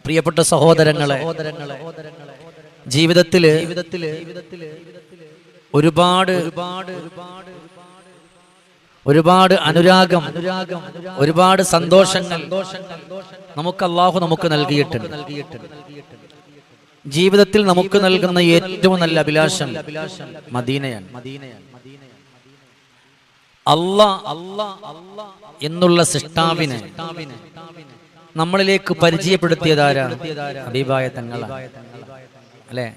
പ്രിയപ്പെട്ട സഹോദരങ്ങളെ, ജീവിതത്തില് ഒരുപാട് അനുരാഗം, ഒരുപാട് സന്തോഷങ്ങൾ നമുക്ക് നൽകിയിട്ടുണ്ട്. ജീവിതത്തിൽ നമുക്ക് നൽകുന്ന ഏറ്റവും നല്ല അഭിലാഷം മദീനയാണ്. അല്ലാഹ് എന്നുള്ള സൃഷ്ടാവിനെ നമ്മളിലേക്ക് പരിചയപ്പെടുത്തിയതാരാണ്? ഹബീബായ തങ്ങളാണ്, അല്ലേ?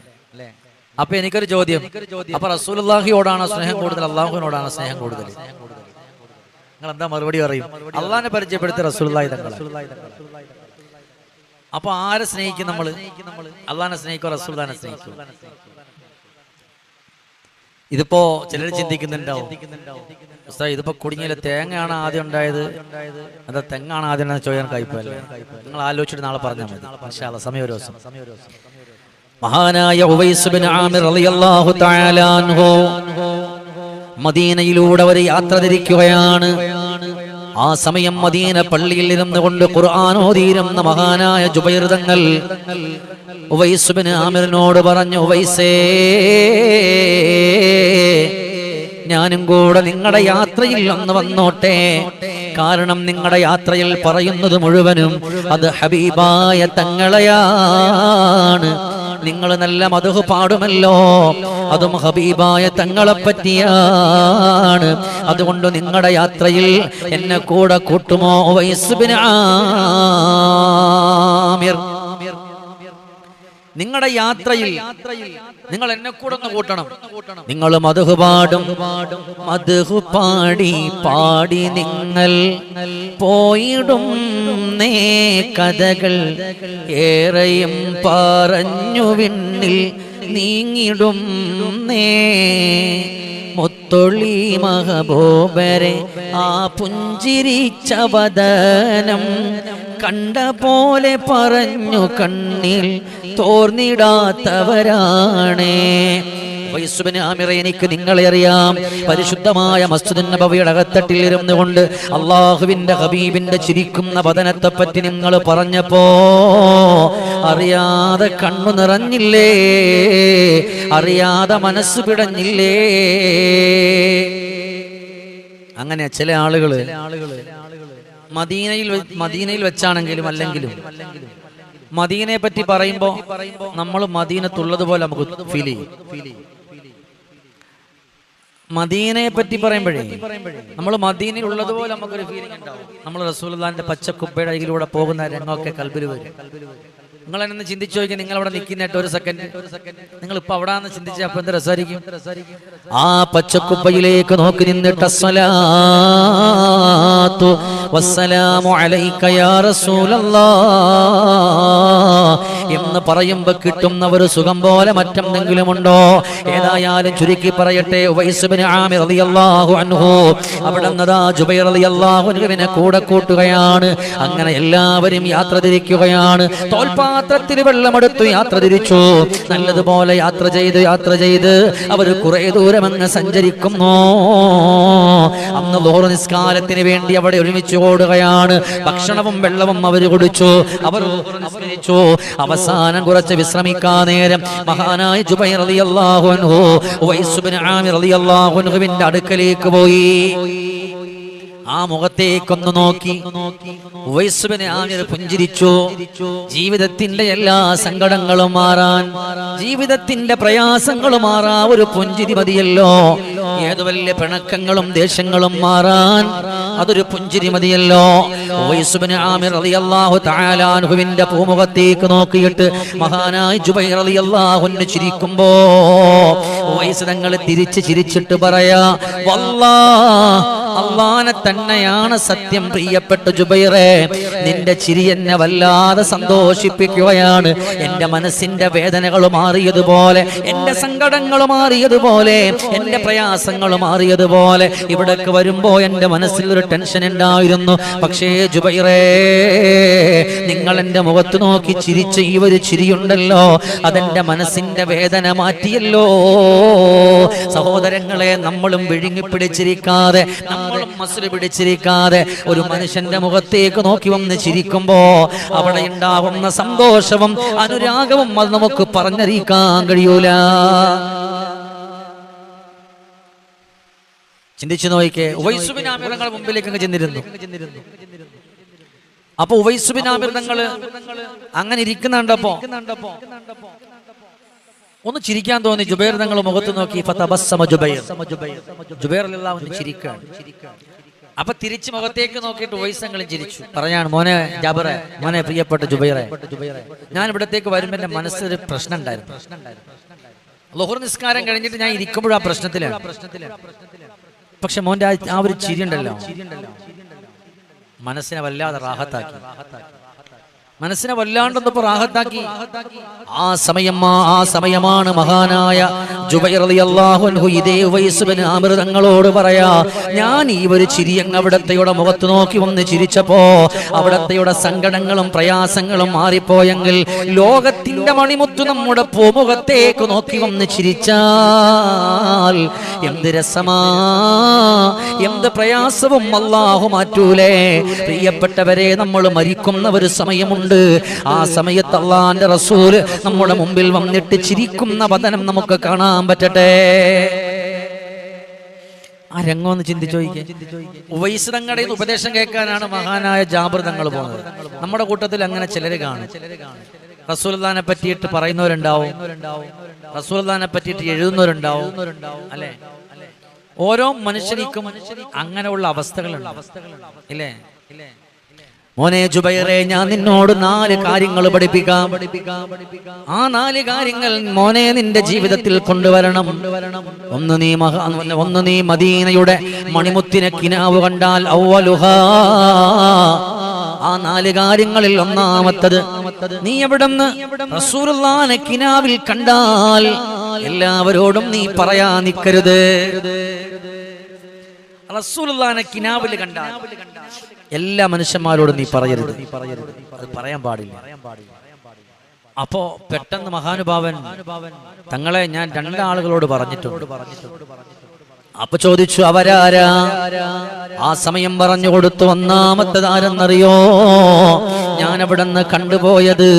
അപ്പൊ എനിക്കൊരു ചോദ്യം, അപ്പൊ റസൂലുള്ളാഹിയോടാണോ സ്നേഹം കൂടുതൽ, അള്ളാഹുവിനോടാണോ സ്നേഹം കൂടുതൽ? നിങ്ങൾ എന്താ മറുപടി പറയും? അള്ളാഹിനെ പരിചയപ്പെടുത്തിയ റസൂലുള്ളാഹി തങ്ങൾ. അപ്പൊ ആരെ സ്നേഹിക്കും നമ്മള്? അള്ളാഹിനെ സ്നേഹിക്കോ റസൂലുള്ളാഹിനെ സ്നേഹിക്കോ? ഇതിപ്പോ ചിലർ ചിന്തിക്കുന്നുണ്ടാവും, ഇതിപ്പോ കുടുങ്ങിയില്ല, തേങ്ങയാണ് ആദ്യം ഉണ്ടായത് അതാ തെങ്ങാണ് ആദ്യം ചോദിക്കാൻ കഴിപ്പല്ലേ? നിങ്ങൾ ആലോചിച്ചിട്ട് നാളെ പറഞ്ഞാൽ മതി. ഇൻഷാ അല്ലാഹ് സമയം ഒരു ദിവസം. മഹാനായ ഉവൈസ് ബിൻ ആമിർ റളിയല്ലാഹു തആല അൻഹു മദീനയിലൂടെ ഒരു യാത്ര തിരിക്കുകയാണ്. ആ സമയം മദീന പള്ളിയിൽ ഇരുന്നുകൊണ്ട് ഖുർആൻ ഓതിയിരുന്ന മഹാനായ ജുബൈർ തങ്ങൾ ഉവൈസ് ബിൻ ആമിറിനോട് പറഞ്ഞു, ഉവൈസേ, ഞാനും കൂടെ നിങ്ങളുടെ യാത്രയിൽ ഒന്ന് വന്നോട്ടെ. കാരണം നിങ്ങളുടെ യാത്രയിൽ പറയുന്നത് മുഴുവനും അത് ഹബീബായ തങ്ങളെയാണ്. നിങ്ങൾ നല്ല മദ്ഹ് പാടുമല്ലോ, അതും ഹബീബായ തങ്ങളെ പറ്റിയാണ്. അതുകൊണ്ട് നിങ്ങളുടെ യാത്രയിൽ എന്നെ കൂടെ കൂട്ടുമോ ഉവൈസ് ബിൻ ആമിർ? നിങ്ങളുടെ യാത്രയിൽ നിങ്ങൾ എന്നെ കൂടെ ഒന്ന് കൂട്ടണം. നിങ്ങൾ മദ്ഹ് പാടും, മദ്ഹ് പാടി പാടി നിങ്ങൾ പോയിടും നേ കഥകൾ ഏറെയും പറഞ്ഞു വിണ്ണിൽ നീങ്ങിടും നേ. മുത്തൊളി മഹബൂബരെ ആ പുഞ്ചിരിച്ച വദനം കണ്ട പോലെ പറഞ്ഞു കണ്ണിൽ തോർന്നിടാത്തവരാണേ. ഉവൈസ് ബിൻ ആമിർ, എനിക്ക് നിങ്ങളെ അറിയാം. പരിശുദ്ധമായ മസ്ജിദുൻ നബവിയുടെ അകത്തട്ടിൽ ഇരുന്നു കൊണ്ട് അള്ളാഹുവിന്റെ ഹബീബിന്റെ ചിരിക്കുന്ന വദനത്തെ പറ്റി നിങ്ങൾ പറഞ്ഞപ്പോ അറിയാതെ കണ്ണു നിറഞ്ഞില്ലേ? അറിയാതെ മനസ്സ് പിടഞ്ഞില്ലേ? അങ്ങനെ ചില ആളുകള് മദീനയിൽ വെച്ചാണെങ്കിലും അല്ലെങ്കിലും മദീനയെ പറ്റി പറയുമ്പോ നമ്മൾ മദീനത്തുള്ളതുപോലെ നമുക്ക് ഫീൽ ചെയ്യും. മദീനയെ പറ്റി പറയുമ്പോഴേ നമ്മൾ മദീനയിൽ ഉള്ളതുപോലെ നമുക്കൊരു ഫീലിംഗ് ഉണ്ടാവും. നമ്മൾ റസൂലുള്ളാഹിന്റെ പച്ചക്കുപ്പയുടെ അരികിലൂടെ പോകുന്ന രംഗമൊക്കെ കൽബിൽ വരും. നിങ്ങൾ എന്നെ ചിന്തിച്ചു നോക്കി, നിങ്ങൾ അവിടെ നിൽക്കുന്നിട്ട് ഒരു സെക്കൻഡ് നിങ്ങൾ ഇപ്പൊ അവിടെ ചിന്തിച്ചാൽ അപ്പൊ എന്ത് രസമായിരിക്കും? ആ പച്ചക്കുപ്പയിലേക്ക് നോക്കി നിന്നിട്ട് അസ്സലാത്തു വസ്സലാമു അലൈക യാ റസൂലല്ലാഹ് എന്ന് പറയുമ്പോ കിട്ടുന്ന ഒരു സുഖം പോലെ മറ്റെന്തെങ്കിലും ഉണ്ടോ? ഏതായാലും ചുരുക്കി പറയട്ടെ, ഉവൈസ് ബിൻ ആമിർ റളിയല്ലാഹു അൻഹു അവിടെ നിന്നതാ ജുബൈർ റളിയല്ലാഹു അൻഹുവിനെ കൂടെ കൂട്ടുകയാണ്. അങ്ങനെ എല്ലാവരും യാത്ര തിരിക്കുകയാണ്. തോൽപാത്രത്തിൽ വെള്ളമെടുത്തു യാത്ര തിരിച്ചു. നല്ലതുപോലെ യാത്ര ചെയ്ത് അവർ കുറെ ദൂരം അങ്ങ് സഞ്ചരിക്കുന്നു. അന്ന് ളുഹർ നിസ്കാരത്തിന് വേണ്ടി അവിടെ ഒരുമിച്ച് ഓടുകയാണ്. ഭക്ഷണവും വെള്ളവും അവർ കുടിച്ചു, അവർ നിസ്കരിച്ചു. അവസാനം കുറച്ച് വിശ്രമിക്കാൻ നേരം മഹാനായ ജുബൈർ റളിയല്ലാഹു അൻഹു ഉവൈസ് ബിൻ ആമിർ റളിയല്ലാഹു അൻഹുവിന്റെ അടുക്കലേക്ക് പോയി. ആ മുഖത്തേക്കൊന്ന് നോക്കി ഉവൈസ് ബിൻ ആമിർ പുഞ്ചിരിച്ചു. ജീവിതത്തിന്റെ എല്ലാ സങ്കടങ്ങളും മാറാൻ, ജീവിതത്തിന്റെ പ്രയാസങ്ങളും മാറാൻ ഒരു പുഞ്ചിരി മതിയല്ലോ. ഏതു വലിയ പിണക്കങ്ങളും ദേഷ്യങ്ങളും മാറാൻ അതൊരു പുഞ്ചിരി മതിയല്ലോ. ഉവൈസ് ബിൻ ആമിർ റളിയല്ലാഹു തആല അൻഹുവിന്റെ പൂമുഖത്തേക്ക് നോക്കിയിട്ട് മഹാനായ ജുബൈർ റളിയല്ലാഹു അൻഹു ചിരിക്കുമ്പോ ഉവൈസ് തങ്ങൾ തിരിച്ച് ചിരിച്ചിട്ട് പറയാ, വല്ലാഹ് അല്ലാഹനെ തന്നെയാണ് സത്യം. പ്രിയപ്പെട്ട ജുബൈറേ, നിന്റെ ചിരി എന്നെ വല്ലാതെ സന്തോഷിപ്പിക്കുകയാണ്. എന്റെ മനസ്സിന്റെ വേദനകൾ മാറിയതുപോലെ, എന്റെ സങ്കടങ്ങൾ മാറിയതുപോലെ, എന്റെ പ്രയാസങ്ങൾ മാറിയതുപോലെ ഇവിടേക്ക് വരുമ്പോ എന്റെ മനസ്സിൽ ഒരു ടെൻഷൻ ഉണ്ടായിരുന്നു. പക്ഷേ ജുബൈറേ, നിങ്ങൾ എന്റെ മുഖത്ത് നോക്കി ചിരിച്ച ഈ ഒരു ചിരിയുണ്ടല്ലോ, അതെന്റെ മനസ്സിന്റെ വേദന മാറ്റിയല്ലോ. സഹോദരങ്ങളെ, നമ്മളും വിഴുങ്ങി പിടിച്ചിരിക്കാതെ നമ്മളും മസ്ല് പിടിച്ചിരിക്കാതെ ഒരു മനുഷ്യന്റെ മുഖത്തേക്ക് നോക്കി വന്ന് ചിരിക്കുമ്പോ അവിടെ ഉണ്ടാവുന്ന സന്തോഷവും അനുരാഗവും അത് നമുക്ക് പറഞ്ഞറിയിക്കാൻ കഴിയൂല. ചിന്തിച്ചു നോക്കിക്കേ, ഉവൈസ് ബിൻ ആമിർ തങ്ങളുടെ മുമ്പിലേക്ക് അങ്ങ് ചെന്നിരുന്നു. അപ്പൊ ഉവൈസ് ബിൻ ആമിർ തങ്ങൾ അങ്ങനെ ഇരിക്കുന്നുണ്ടപ്പോ ഒന്ന് ചിരിക്കാൻ തോന്നി. ജുബൈർ തങ്ങൾ മുഖത്ത് നോക്കി. ഫതബസ്സമ ജുബൈർ. ജുബൈർ റളിയല്ലാഹു അൻഹു ചിരിക്കുകയാണ്. അപ്പൊ തിരിച്ച് മുഖത്തേക്ക് നോക്കിയിട്ട് ഉവൈസ് തങ്ങൾ ചിരിച്ചു. പറയാണ്, മോനെ ജാബിറെ, മോനെ പ്രിയപ്പെട്ട ജുബൈറെ, ഞാൻ ഇവിടത്തേക്ക് വരുമ്പോൾ എന്റെ മനസ്സിലൊരു പ്രശ്നം ഉണ്ടായിരുന്നു. ളുഹർ നിസ്കാരം കഴിഞ്ഞിട്ട് ഞാൻ ഇരിക്കുമ്പോഴും ആ പ്രശ്നത്തിലാണ്. പക്ഷെ മോന്റെ ആ ഒരു ചിരി ഉണ്ടല്ലോ, മനസ്സിനെ വല്ലാതെ റാഹത്താക്കി. മനസ്സിനെ വല്ലാണ്ടൊന്നിപ്പോ റാഹത്താക്കി. ആ സമയമാണ് മഹാനായ ജുബൈർ റളിയല്ലാഹു അൻഹു ഇതേ ഉവൈസ് ബിൻ ആമിർ തങ്ങളോട് പറയാ, ഞാൻ ഈ ഒരു ചിരി അവിടത്തെയുടെ മുഖത്ത് നോക്കി വന്ന് ചിരിച്ചപ്പോ അവിടത്തെയുടെ സങ്കടങ്ങളും പ്രയാസങ്ങളും മാറിപ്പോയെങ്കിൽ ലോകത്തിന്റെ മണിമുത്ത് നമ്മുടെ പൂമുഖത്തേക്ക് നോക്കി വന്ന് ചിരിച്ചാൽ എന്ത് രസമാ, എന്ത് പ്രയാസവും അല്ലാഹു മാറ്റൂലേ. പ്രിയപ്പെട്ടവരെ, നമ്മൾ മരിക്കുന്ന ഒരു സമയമുണ്ട്. ആ സമയത്ത് അല്ലാഹുവിന്റെ റസൂൽ നമ്മുടെ മുമ്പിൽ വന്നിട്ട് ചിരിക്കുന്ന വദനം നമുക്ക് കാണാൻ പറ്റട്ടെ. ആ രംഗം ഒന്ന് ചിന്തിച്ചു നോക്കിയേ. ഉവൈസ് തങ്ങളുടെ ഉപദേശം കേൾക്കാനാണ് മഹാനായ ജാബിർ തങ്ങൾ പോകുന്നത്. നമ്മുടെ കൂട്ടത്തിൽ അങ്ങനെ ചിലര് കാണും. റസൂലുള്ളാഹിനെ പറ്റിയിട്ട് പറയുന്നവരുണ്ടാവും, റസൂലുള്ളാഹിനെ പറ്റിയിട്ട് എഴുതുന്നവരുണ്ടാവും, അല്ലെ? ഓരോ മനുഷ്യനിക്കും അങ്ങനെയുള്ള അവസ്ഥകളുണ്ട്, ഇല്ലേ? മോനെ ജുബൈറെ, ഞാൻ നിന്നോട് 4 കാര്യങ്ങൾ പഠിപ്പിക്കാം. ആ 4 കാര്യങ്ങൾ മോനെ നിന്റെ ജീവിതത്തിൽ കൊണ്ടുവരണം. ഒന്ന് നീ മദീനയുടെ മണിമുത്തിനെ കിനാവ് കണ്ടാൽ അവ്വലുഹാ, ആ 4 കാര്യങ്ങളിൽ ഒന്നാമത്തത്, നീ എവിടെന്ന് റസൂലുള്ളാഹിനെ കിനാവിൽ കണ്ടാൽ എല്ലാവരോടും നീ പറയാ നിൽക്കരുത്. റസൂലുള്ളാഹിനെ കിനാവിൽ കണ്ടാൽ എല്ലാ മനുഷ്യന്മാരോടും നീ പറയരുത്, അത് പറയാൻ പാടില്ല. അപ്പോ പെട്ടെന്ന് മഹാനുഭാവൻ തങ്ങളെ ഞാൻ 2 ആളുകളോട് പറഞ്ഞിട്ടുണ്ട്. അപ്പൊ ചോദിച്ചു, അവരാരാ? ആ സമയം പറഞ്ഞു കൊടുത്തു. ഒന്നാമത്തത് ആരെന്നറിയോ? ഞാൻ അവിടെ നിന്ന് കണ്ടുപോയത്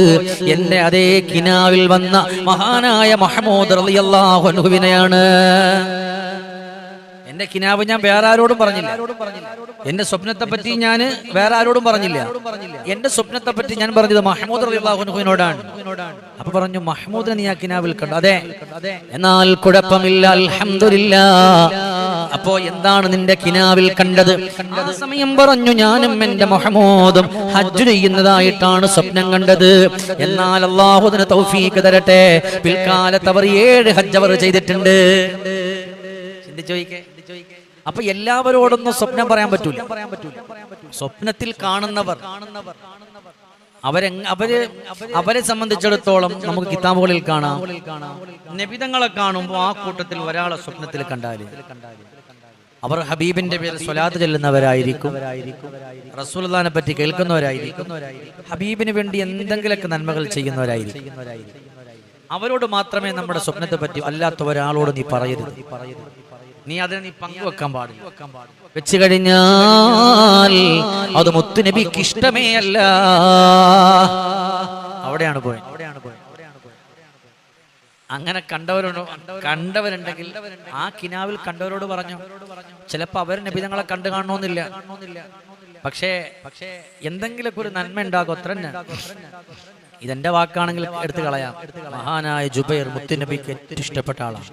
എന്റെ അതേ കിനാവിൽ വന്ന മഹാനായ മുഹമ്മദ് റളിയല്ലാഹു അൻഹുവിനെയാണ്. എന്റെ കിനാവ് ഞാൻ വേറെ ആരോടും പറഞ്ഞില്ല. എന്റെ സ്വപ്നത്തെ പറ്റി ഞാൻ വേറെ ആരോടും പറഞ്ഞില്ല. എന്റെ സ്വപ്നത്തെ പറ്റി ഞാൻ പറഞ്ഞത് മുഹമ്മദ് റളിയല്ലാഹു അൻഹുവിനോടാണ്. അപ്പൊ പറഞ്ഞു, മഹ്മൂദിനെ നീ ആ കിനാവിൽ കണ്ടു? അതെ. എന്നാൽ കുഴപ്പമില്ല, അൽഹംദുലില്ലാഹ്. അപ്പോ എന്താണ് നിന്റെ കിനാവിൽ കണ്ടത്? ആ സമയം പറഞ്ഞു, ഞാനും എന്റെ മുഹമ്മദും ഹജ്ജ് ചെയ്യുന്നതായിട്ടാണ് സ്വപ്നം കണ്ടത്. എന്നാൽ അല്ലാഹു അതിന് തൗഫീഖ് തരട്ടെ, പിൽക്കാലത്ത് അവർ 7 ഹജ്ജ് അവർ ചെയ്തിട്ടുണ്ട്. ചിന്തിച്ചോയിക്കേ. അപ്പൊ എല്ലാവരോടൊന്നും സ്വപ്നം പറയാൻ പറ്റൂല. സ്വപ്നത്തിൽ കാണുന്നവർ അവരെ സംബന്ധിച്ചിടത്തോളം നമുക്ക് കിതാബുകളിൽ കാണാം. നബിതങ്ങളെ കാണുമ്പോൾ ആ കൂട്ടത്തിൽ ഒരാളെ സ്വപ്നത്തിൽ കണ്ടാല് അവർ ഹബീബിന്റെ പേരിൽ സ്വലാത്ത് ചെല്ലുന്നവരായിരിക്കും, റസൂലുള്ളാഹിനെ പറ്റി കേൾക്കുന്നവരായിരിക്കും, ഹബീബിന് വേണ്ടി എന്തെങ്കിലുമൊക്കെ നന്മകൾ ചെയ്യുന്നവരായിരിക്കും. അവരോട് മാത്രമേ നമ്മുടെ സ്വപ്നത്തെ പറ്റി, അല്ലാത്ത ഒരാളോട് നീ പറയരുത്. നീ അതിനെ നീ പങ്കുവെക്കാൻ പാടില്ല. വെച്ചു കഴിഞ്ഞാൽ അത് മുത്തുനബിക്ക് ഇഷ്ടമേ അല്ല. അവിടെയാണ് പോയത്. അങ്ങനെ കണ്ടവരുണ്ടെങ്കിൽ ആ കിനാവിൽ കണ്ടവരോട് പറഞ്ഞു. ചിലപ്പോ അവർ നബി തങ്ങളെ കണ്ടു കാണണമെന്നില്ല, പക്ഷേ എന്തെങ്കിലുമൊക്കെ ഒരു നന്മ ഉണ്ടാകും, അത്ര തന്നെ. ഇതെന്റെ വാക്കാണെങ്കിൽ എടുത്തു കളയാം. മഹാനായ ജുബൈർ മുത്തുനബിക്ക് ഏറ്റവും ഇഷ്ടപ്പെട്ട ആളാണ്.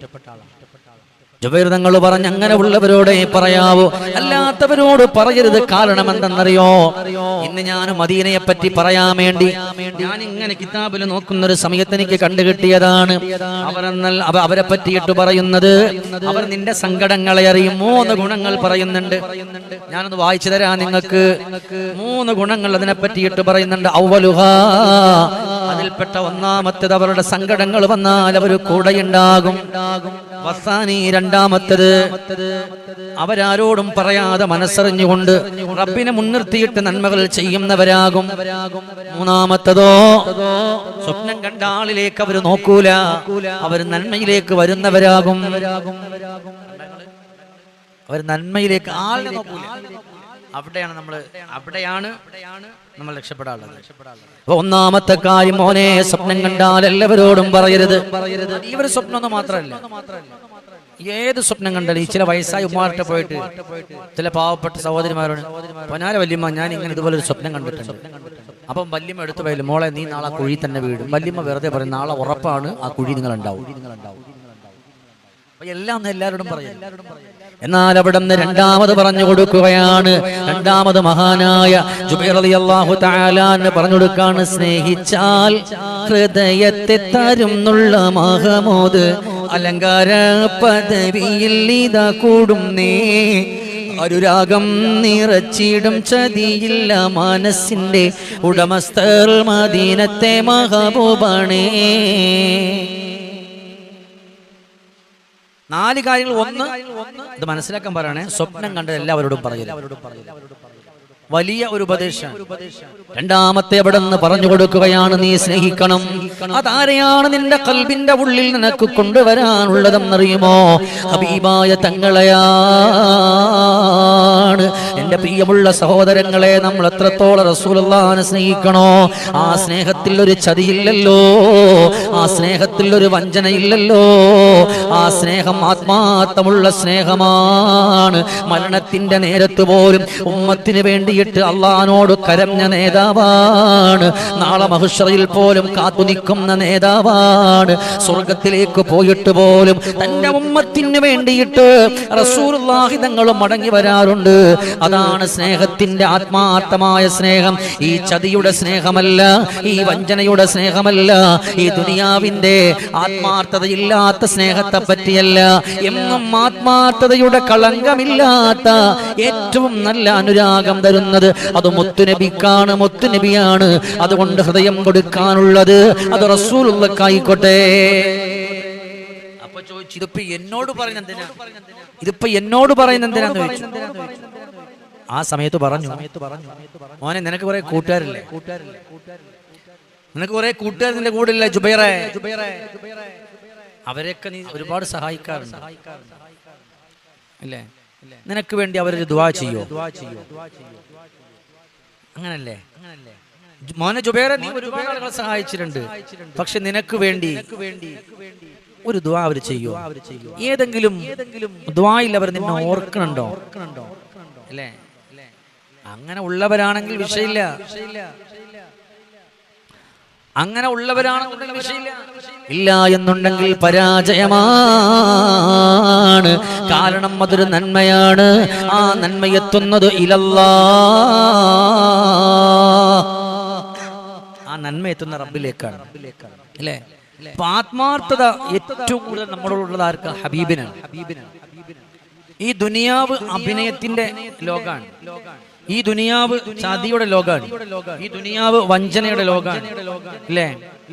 ജുബൈർ തങ്ങൾ പറഞ്ഞ അങ്ങനെ ഉള്ളവരോടെ പറയാവൂ, അല്ലാത്തവരോട് പറയരുത്. കാരണം എന്തെന്നറിയോ? ഇന്ന് ഞാൻ മദീനയെ പറ്റി പറയാൻ വേണ്ടി ഞാൻ ഇങ്ങനെ കിതാബിൽ നോക്കുന്ന ഒരു സമയത്ത് എനിക്ക് കണ്ടുകിട്ടിയതാണ്. അവരെ പറ്റിയിട്ട് പറയുന്നത്, അവർ നിന്റെ സങ്കടങ്ങളെ അറിയും. 3 ഗുണങ്ങൾ പറയുന്നുണ്ട്. ഞാനൊന്ന് വായിച്ചു തരാം നിങ്ങൾക്ക്. 3 ഗുണങ്ങൾ അതിനെ പറ്റിയിട്ട് പറയുന്നുണ്ട്. അവ്വലുഹാ, അതിൽപ്പെട്ട ഒന്നാമത്തേത്, അവരുടെ സങ്കടങ്ങൾ വന്നാൽ അവർ കൂടെയുണ്ടാകും. വസാനി, രണ്ടാമത്തേത്, അവരാരോടും പറയാതെ മനസ്സറിഞ്ഞുകൊണ്ട് റബ്ബിനെ മുൻനിർത്തിയിട്ട് നന്മകൾ ചെയ്യുന്നവരാകും. മൂന്നാമത്തേതോ, സ്വപ്നം കണ്ട ആളിലേക്ക് അവർ നോക്കൂല, അവർ നന്മയിലേക്ക് വരുന്നവരാകും. അവർ നന്മയിലേക്ക് ആളിനെ നോക്കൂല. അവിടെയാണ് നമ്മൾ രക്ഷപ്പെടാനുള്ളത്. അപ്പൊ ഒന്നാമത്തെ കാര്യം, മോനെ സ്വപ്നം കണ്ടാൽ എല്ലാവരോടും പറയരുത്. ഈ ഒരു സ്വപ്നം ഒന്നും മാത്രമല്ല, ഏത് സ്വപ്നം കണ്ടാലും. ഈ ചില വയസ്സായ ഉമ്മാർട്ട് പോയിട്ട് ചില പാവപ്പെട്ട സഹോദരിമാരോട്, പൊന്നാര വല്യമ്മ ഞാൻ ഇങ്ങനെ ഇതുപോലെ ഒരു സ്വപ്നം കണ്ടിട്ടുണ്ട്. അപ്പം വല്യമ്മ എടുത്തു പോയാലും, മോളെ നീ നാളെ കുഴി തന്നെ വീടും. വല്യമ്മ വെറുതെ പറയും, നാളെ ഉറപ്പാണ് ആ കുഴി നിങ്ങൾ ഉണ്ടാവും. എല്ലാം എല്ലാവരോടും പറയും. എന്നാൽ അവിടെ നിന്ന് രണ്ടാമത് പറഞ്ഞു കൊടുക്കുകയാണ്. രണ്ടാമത് മഹാനായ ജുബൈർ റളിയല്ലാഹു തആല പറഞ്ഞു കൊടുക്കാണ്, സ്നേഹിച്ചാൽ ഹൃദയത്തെ തരുന്നുള്ള മഹമൂദ് അലങ്കാര പദവിയിൽ ഇതാ കൂടും നീ. അനുരാഗം നിറച്ചിടും ചതിയില്ല മനസ്സിന്റെ ഉടമസ്ഥർ മദീനത്തെ മഹബൂബാണേ. 4 കാര്യങ്ങൾ. ഒന്ന്, ഇത് മനസ്സിലാക്കാൻ പറയണേ, സ്വപ്നം കണ്ട് എല്ലാവരോടും പറയില്ല. വലിയ ഒരു ഉപദേശം. രണ്ടാമത്തെ അവിടെ നിന്ന് പറഞ്ഞു കൊടുക്കുകയാണ്, നീ സ്നേഹിക്കണം. അതാരെയാണ് നിന്റെ ഖൽബിന്റെ ഉള്ളിൽ നിനക്ക് കൊണ്ടുവരാനുള്ളതെന്നറിയുമോ? ഹബീബായ തങ്ങളെയാണ്. എന്റെ പ്രിയമുള്ള സഹോദരങ്ങളെ, നമ്മൾ എത്രത്തോളം റസൂലുള്ളാഹിനെ സ്നേഹിക്കണോ, ആ സ്നേഹത്തിൽ ഒരു ചതിയില്ലല്ലോ, ആ സ്നേഹത്തിൽ ഒരു വഞ്ചനയില്ലല്ലോ. ആ സ്നേഹം ആത്മാർത്ഥമുള്ള സ്നേഹമാണ്. മരണത്തിന്റെ നേരത്ത് പോലും ഉമ്മത്തിന് വേണ്ടി അള്ളാഹുവിനോട് കരഞ്ഞ നേതാവാണ്. നാളെ മഹ്ശറിൽ പോലും കാത്തു നിൽക്കുന്ന നേതാവാണ്. സ്വർഗത്തിലേക്ക് പോയിട്ട് പോലും തന്റെ ഉമ്മത്തിന് വേണ്ടിയിട്ട് റസൂലുള്ളാഹി തങ്ങൾ മടങ്ങി വരാറുണ്ട്. അതാണ് സ്നേഹത്തിന്റെ ആത്മാർത്ഥമായ സ്നേഹം. ഈ ചതിയുടെ സ്നേഹമല്ല, ഈ വഞ്ചനയുടെ സ്നേഹമല്ല, ഈ ദുനിയാവിന്റെ ആത്മാർത്ഥതയില്ലാത്ത സ്നേഹത്തെ പറ്റിയല്ല. എന്നും ആത്മാർത്ഥതയുടെ കളങ്കമില്ലാത്ത ഏറ്റവും നല്ല അനുരാഗം തരുന്ന അത് മുത്തുനബിക്കാണ്, മുത്തുനബിയാണ്. അതുകൊണ്ട് ഹൃദയം കൊടുക്കാനുള്ളത് അത് റസൂലുള്ളാഹിക്കായിക്കോട്ടെ. അപ്പൊ ചോദിച്ചു, ഇതിപ്പോ എന്നോട് പറയുന്നത് എന്തിനാന്ന് ചോദിച്ചു. ആ സമയത്ത് പറഞ്ഞു, മോനെ നിനക്ക് കുറെ കൂട്ടുകാരില്ലേ, നിനക്ക് കുറെ കൂട്ടുകാർ നിന്റെ കൂടെ ഇല്ലേ ജുബൈറേ? അവരെയൊക്കെ നീ ഒരുപാട് സഹായിക്കാറുണ്ട് അല്ലേ? നിനക്ക് വേണ്ടി അവരൊരു ദുആ ചെയ്യോ? അങ്ങനല്ലേ മോനെ ജുബൈറ, നീ ഒരുപാട് ആളുകളെ സഹായിച്ചിട്ടുണ്ട്. പക്ഷെ നിനക്ക് വേണ്ടി ഒരു ദുആ അവർ ചെയ്യോ? ഏതെങ്കിലും ദുആയിൽ അവർ നിന്നെ ഓർക്കണുണ്ടോ? അല്ലേ? അങ്ങനെ ഉള്ളവരാണെങ്കിൽ വിഷയമില്ല, അങ്ങനെ ഉള്ളവരാണെന്നുണ്ടെങ്കിൽ വിഷയമില്ല. ഇല്ല എന്നുണ്ടെങ്കിൽ പരാജയമാണ്. കാരണം അതൊരു നന്മയാണ്. ആ നന്മ എത്തുന്നത് ഇലല്ലാഹ്, ആ നന്മ എത്തുന്ന റബ്ബിലേക്കാണ് അല്ലേ? ആത്മാർത്ഥത ഏറ്റവും കൂടുതൽ നമ്മളോടുള്ളത് ആർക്കാ? ഹബീബിനാണ്. ഈ ദുനിയാവ് അഭിനയത്തിന്റെ ലോകാണ്. ഈ ദുനിയാവ് ചതിയുടെ ലോകാണ്. ഈ ദുനിയാവ് വഞ്ചനയുടെ ലോകാണ് അല്ലേ?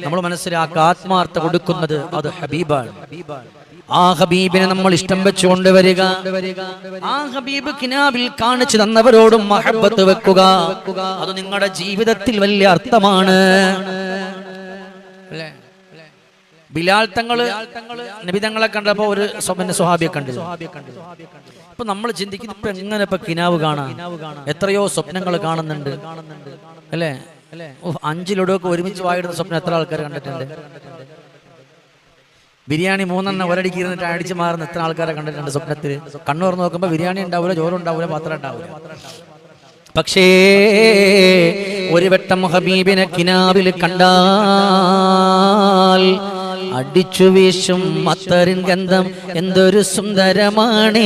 നമ്മൾ മനസ്സിലാക്കുക, ആത്മാർത്ഥ കൊടുക്കുന്നത് അത് ഹബീബാണ്. ആ ഹബീബിനെ നമ്മൾ ഇഷ്ടം വെച്ചുകൊണ്ട് വരിക. ആ ഹബീബ് കിനാബിൽ കാണിച്ചു തന്നവരോടും മഹബത്ത് വെക്കുക. അത് നിങ്ങളുടെ ജീവിതത്തിൽ വലിയ അർത്ഥമാണ്. ബിലാൽ തങ്ങള് നബി തങ്ങളെ കണ്ടപ്പോ ഒരു സ്വഹാബിയെ കണ്ടു. അപ്പൊ നമ്മൾ ചിന്തിക്കുന്നു, ഇപ്പൊ എങ്ങനെ ഇപ്പൊ കിനാവ് കാണാം? എത്രയോ സ്വപ്നങ്ങൾ കാണുന്നുണ്ട് അല്ലേ? 5 ലഡുവൊക്കെ ഒരുമിച്ച് വായിടുന്ന സ്വപ്നം എത്ര ആൾക്കാർ കണ്ടിട്ടുണ്ട്? ബിരിയാണി 3 ഒരടിക്ക് ഇരുന്നിട്ട് അടിച്ചു മാറുന്ന എത്ര ആൾക്കാരെ കണ്ടിട്ടുണ്ട് സ്വപ്നത്തിൽ? കണ്ണൂർ നോക്കുമ്പോ ബിരിയാണി ഉണ്ടാവില്ല, ചോറുണ്ടാവില്ല, പാത്രം ഉണ്ടാവില്ല. പക്ഷേ ഒരു വട്ടം ഹബീബിനെ കിനാവിൽ കണ്ടാൽ അടിച്ചു വീശും അത്തറിൻ ഗന്ധം എന്തൊരു സുന്ദരമാണ്.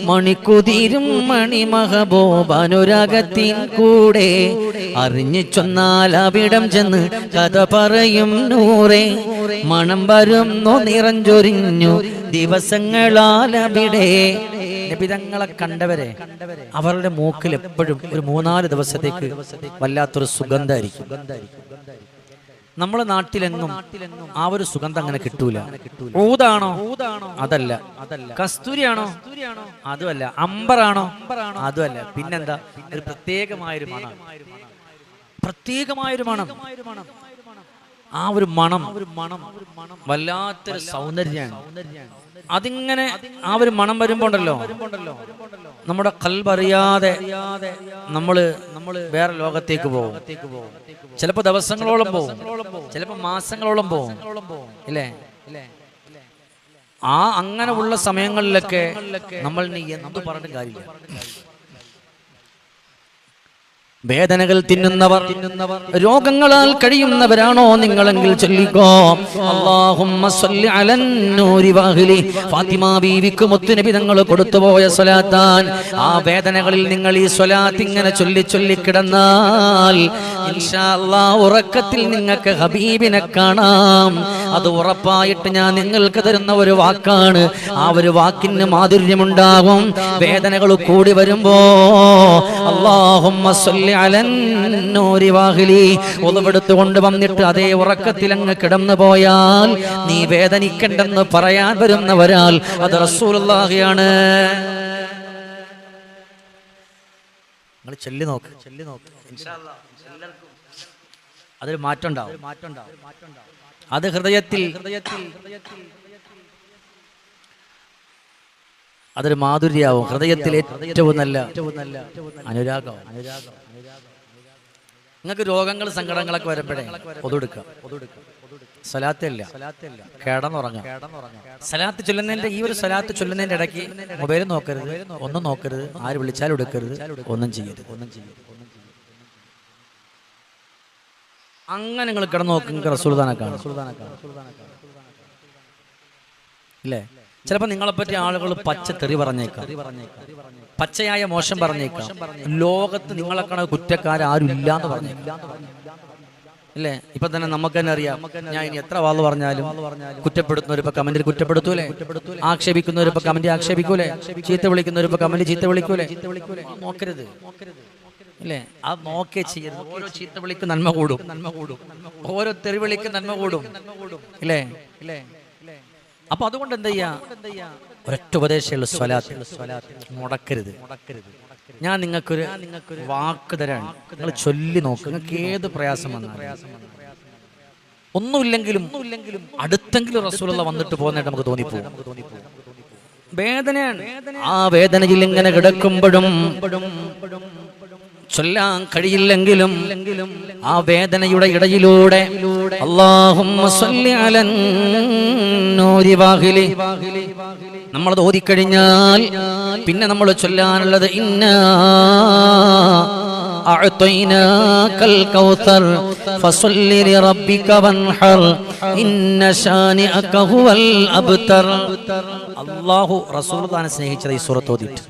മണിക്കുതിരും മണിമഹബൂബ് അനുരാഗത്തിൻ കൂടെ അറിഞ്ഞു ചൊന്നാൽ അവിടം ചെന്ന് കഥ പറയും നൂറേ. മണം വരുന്നു നിറഞ്ചൊരിഞ്ഞു ദിവസങ്ങളാൽ അവിടെ. നബിതങ്ങളെ കണ്ടവരെ അവരുടെ മൂക്കിൽ എപ്പോഴും ഒരു 3-4 ദിവസത്തേക്ക് വല്ലാത്തൊരു സുഗന്ധമായിരിക്കും. നമ്മുടെ നാട്ടിലെങ്ങും ആ ഒരു സുഗന്ധം അങ്ങനെ കിട്ടൂല. ഊതാണോ? അതല്ല. കസ്തൂരിയാണോ? അതുമല്ല. അമ്പറാണോ? അതുമല്ല. പിന്നെന്താ? ഒരു പ്രത്യേകമായൊരു മണം, പ്രത്യേകമായൊരു മണം. ആ ഒരു മണം വല്ലാത്തൊരു സൗന്ദര്യമാണ്. അതിങ്ങനെ ആ ഒരു മണം വരുമ്പോ ഉണ്ടല്ലോ, നമ്മുടെ ഖൽബറിയാതെ നമ്മള് വേറെ ലോകത്തേക്ക് പോകും. ചിലപ്പോ ദിവസങ്ങളോളം പോകും, ചിലപ്പോ മാസങ്ങളോളം പോകും, ഇല്ലേ? ആ അങ്ങനെ ഉള്ള സമയങ്ങളിലൊക്കെ നമ്മൾ എന്തു പറഞ്ഞിട്ട് കാര്യമില്ല. വേദനകൾ തിന്നുന്നവർ, രോഗങ്ങളാൽ കഴിയുന്നവരാണോ നിങ്ങളെങ്കിൽ ചൊല്ലിക്കോ അല്ലാഹുമ്മ സ്വല്ലി അലൻ നൂരി വഅഹ്ലി. ഫാത്തിമ ബീവിക്ക് മുത്തുനബി തങ്ങൾ കൊടുത്തുപോയ സ്വലാത്താൻ. ആ വേദനകളിൽ നിങ്ങൾ ഈ സ്വലാത്ത് ഇങ്ങനെ ചൊല്ലി ചൊല്ലി കിടന്നാൽ ഇൻഷാ അല്ലാഹ് ഉറക്കത്തിൽ നിങ്ങൾക്ക് ഹബീബിനെ കാണാം. അത് ഉറപ്പായിട്ട് ഞാൻ നിങ്ങൾക്ക് തരുന്ന ഒരു വാക്കാണ്. ആ ഒരു വാക്കിന് മാധുര്യമുണ്ടാകും. വേദനകൾ കൂടി വരുമ്പോ അല്ലാഹുമ്മ സ്വല്ലി അലൻ നൂരി വഅഹ്ലി ഒളിവെടുത്ത് കൊണ്ടുവന്നിട്ട് അതേ ഉറക്കത്തിൽ അങ്ങ് കിടന്നു പോയാൽ നീ വേദനിക്കണ്ടെന്ന് പറയാൻ വരുന്നവരാൽ അത് റസൂലുള്ളാഹിയാണ്. നിങ്ങൾ ചൊല്ലി നോക്ക്, ഇൻഷാ അല്ലാഹ് അതൊരു മാറ്റം ഉണ്ടാവും. അത് ഹൃദയത്തിൽ അതൊരു മാധുര്യാവും. ഹൃദയത്തിൽ ഏറ്റവും നല്ല അനുരാഗം. നിങ്ങൾക്ക് രോഗങ്ങൾ സങ്കടങ്ങളൊക്കെ വരുമ്പോഴേ ഒതുടുക്കുക, സലാത്തില്ല, കിടന്നുറങ്ങുക. സലാത്ത് ചൊല്ലുന്നതിന്റെ ഈ ഒരു സലാത്ത് ചൊല്ലുന്നതിന്റെ ഇടയ്ക്ക് മൊബൈൽ നോക്കരുത്, ഒന്നും നോക്കരുത്, ആര് വിളിച്ചാലും എടുക്കരുത്, ഒന്നും ചെയ്യരുത്. അങ്ങനെ നിങ്ങൾ കിടന്നു നോക്കുക, റസൂലുള്ളാഹിനെ കാണും. ഇല്ലേ? ചിലപ്പോൾ നിങ്ങളെപ്പറ്റി ആളുകൾ പച്ച തെറി പറഞ്ഞേക്കാം, പച്ചയായ മോശം പറഞ്ഞേക്കാം. ലോകത്ത് നിങ്ങളെ കാണാൻ കുറ്റക്കാരും ഇല്ലാന്ന് പറഞ്ഞേക്കാം, ഇല്ലേ? ഇപ്പൊ തന്നെ നമുക്ക് തന്നെ അറിയാം. ഞാൻ ഇനി എത്ര വാള് പറഞ്ഞാലും കുറ്റപ്പെടുത്തുന്നവരിപ്പോ കമന്റിൽ കുറ്റപ്പെടുത്തൂലേ, ആക്ഷേപിക്കുന്നവരിപ്പോ കമന്റ് ആക്ഷേപിക്കൂലേ, ചീത്ത വിളിക്കുന്നവരിപ്പോ കമന്റ് ചീത്ത വിളിക്കൂലേ. നോക്കരുത്, ഇല്ലേ? ആ നോക്കേ ചെയ്യരുത്. ഓരോ ചീത്ത വിളിക്ക് നന്മ കൂടും, ഓരോ തെറിവിളിക്ക് നന്മ കൂടും, ഇല്ലേ? അപ്പൊ അതുകൊണ്ട് എന്ത് ചെയ്യാ, ഒരൊറ്റ ഉപദേശമുള്ള സ്വലാത്ത് മുടക്കരുത്. ഞാൻ നിങ്ങൾക്കൊരു വാക്ക് തരാണ്, നിങ്ങൾ ചൊല്ലി നോക്കുക. നിങ്ങൾക്ക് ഏത് പ്രയാസം വന്നാലും ഒന്നുമില്ലെങ്കിലും അടുത്തെങ്കിലും റസൂലുള്ളാഹി വന്നിട്ട് പോകുന്നതായിട്ട് നമുക്ക് തോന്നിപ്പോകും. വേദനയാണ്. ആ വേദനയിൽ ഇങ്ങനെ കിടക്കുമ്പോഴും ചൊല്ലാൻ കഴിയില്ലെങ്കിലും ആ വേദനയുടെ ഇടയിലൂടെ അല്ലാഹുമ്മ സ്വല്ലി അലൻ നൂരി വഅഹ്ലി നമ്മളത് ഓതിക്കഴിഞ്ഞാൽ പിന്നെ നമ്മൾ ചൊല്ലാനുള്ളത് ഇന്നാ അഅ്തൈനാകൽ കൗസർ ഫസല്ലി ലിറബ്ബിക വൻഹർ ഇന്ന ശാനിഅക ഹുവൽ അബ്തർ. അല്ലാഹു റസൂലുള്ളാഹിനെ സ്നേഹിച്ചത് ഈ സൂറത്ത് ഓതിയിട്ട്.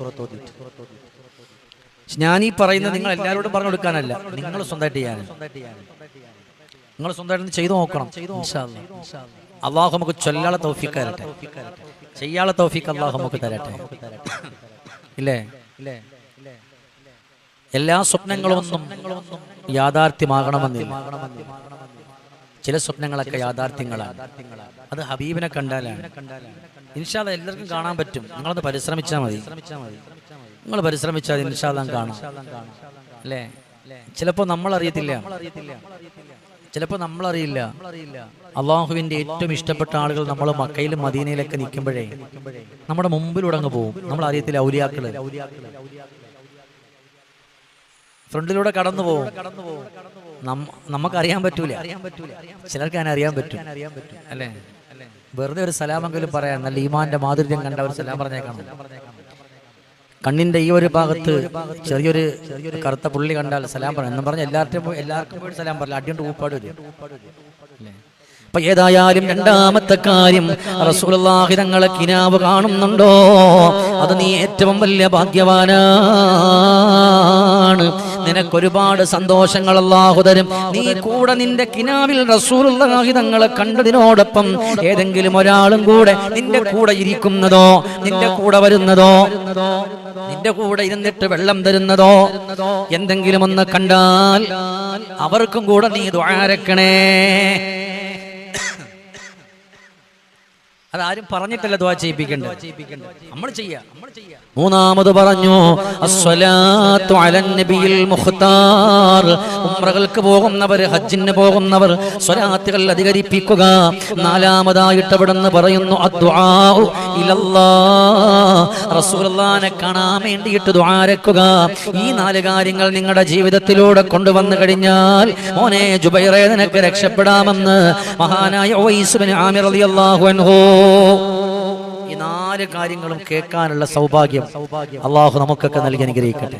ഞാൻ ഈ പറയുന്നത് നിങ്ങൾ എല്ലാവരോടും പറഞ്ഞു കൊടുക്കാനല്ല, നിങ്ങൾ സ്വന്തമായിട്ട് ചെയ്യാൻ. നിങ്ങൾ സ്വന്തമായിട്ട് ചെയ്തു നോക്കണം. ഇൻഷാ അല്ലാഹ് അല്ലാഹു നമുക്ക് ചൊല്ലാനുള്ള തൗഫീഖ് തരട്ടെ, ചെയ്യാനുള്ള തൗഫീഖ് അല്ലാഹു നമുക്ക് തരട്ടെ, ഇല്ലേ? എല്ലാ സ്വപ്നങ്ങളൊന്നും യാഥാർത്ഥ്യമാകണമെന്നില്ല. ചില സ്വപ്നങ്ങളൊക്കെ യാഥാർത്ഥ്യങ്ങളാണ്. അത് ഹബീബിനെ കണ്ടാലാണ്. ഇൻഷാ അല്ലാഹ് എല്ലാവർക്കും കാണാൻ പറ്റും. നിങ്ങളൊന്ന് പരിശ്രമിച്ചാൽ മതി. നിങ്ങൾ പരിശ്രമിച്ചാൽ ഇൻഷാ അല്ലാഹ് കാണാം, അല്ലേ? ചിലപ്പോൾ നമ്മൾ അറിയത്തില്ല, ചിലപ്പോൾ നമ്മളറിയില്ല. അള്ളാഹുവിന്റെ ഏറ്റവും ഇഷ്ടപ്പെട്ട ആളുകൾ നമ്മൾ മക്കയിലും മദീനയിലൊക്കെ നിൽക്കുമ്പോഴേ നമ്മുടെ മുമ്പിലൂടെ അങ്ങ് പോകും. നമ്മൾ അറിയത്തില്ല. ഔലിയാക്കള് ഫ്രണ്ടിലൂടെ കടന്നു പോകും. നമുക്കറിയാൻ പറ്റൂല, ചിലർക്ക് അതിനെ അറിയാൻ പറ്റും, അല്ലേ? വെറുതെ ഒരു സലാമെങ്കിലും പറയാൻ, നല്ല ഈമാന്റെ മാധുര്യം കണ്ട ഒരു സലാം പറഞ്ഞേക്കണം. കണ്ണിന്റെ ഈ ഒരു ഭാഗത്ത് ചെറിയൊരു കറുത്ത പുള്ളി കണ്ടാൽ സലാം പറയാം എന്ന് പറഞ്ഞാൽ എല്ലാവർക്കും പോയി സലാം പറയില്ല, അടിയുണ്ട് ഊപ്പാട് വരും. അപ്പൊ ഏതായാലും രണ്ടാമത്തെ കാര്യം, റസൂലുള്ളാഹി തങ്ങളെ കിനാവ് കാണുന്നുണ്ടോ, അത് നീ ഏറ്റവും വലിയ ഭാഗ്യവാനാണ്. നിനക്കൊരുപാട് സന്തോഷങ്ങൾ അല്ലാഹു തരും. നീ കൂടെ നിന്റെ കിനാവിൽ റസൂലുള്ളാഹി തങ്ങളെ കണ്ടതിനോടൊപ്പം ഏതെങ്കിലും ഒരാളും കൂടെ നിന്റെ കൂടെ ഇരിക്കുന്നതോ, നിന്റെ കൂടെ വരുന്നതോ, നിന്റെ കൂടെ ഇരുന്നിട്ട് വെള്ളം തരുന്നതോ എന്തെങ്കിലും ഒന്ന് കണ്ടാൽ അവർക്കും കൂടെ നീ ദുആ രക്കണേ. അതാരും പറഞ്ഞിട്ടല്ല ദുആ ചെയ്യിപ്പിക്കേണ്ടത്, നമ്മൾ ചെയ്യാം. മൂന്നാമത് പറഞ്ഞു അസ്സലാത്തു അലൻ നബിയിൽ മുഖ്താർ. ഉംറകൾക്ക് പോകുന്നവർ, ഹജ്ജിന് പോകുന്നവർ സ്വലാത്തുകൾ അധികരിപ്പിക്കുക. നാലാമതായിട്ട് അവിടുന്ന് പറയുന്നു അദ്ദുആഉ ഇലല്ലാഹ്. റസൂലുള്ളാഹിനെ കാണാൻ വേണ്ടിയിട്ട് ദുആരക്കുക. ഈ 4 കാര്യങ്ങൾ നിങ്ങളുടെ ജീവിതത്തിലൂടെ കൊണ്ടുവന്നു കഴിഞ്ഞാൽ മോനെ ജുബൈറേ നിനക്ക് രക്ഷപ്പെടാമെന്ന് മഹാനായ ഉവൈസ് ഇബ്നു ആമിർ റളിയല്ലാഹു അൻഹു. ഈ 4 കാര്യങ്ങളും കേൾക്കാനുള്ള സൗഭാഗ്യം അല്ലാഹു നമുക്കൊക്കെ നൽകി അനുഗ്രഹിക്കട്ടെ.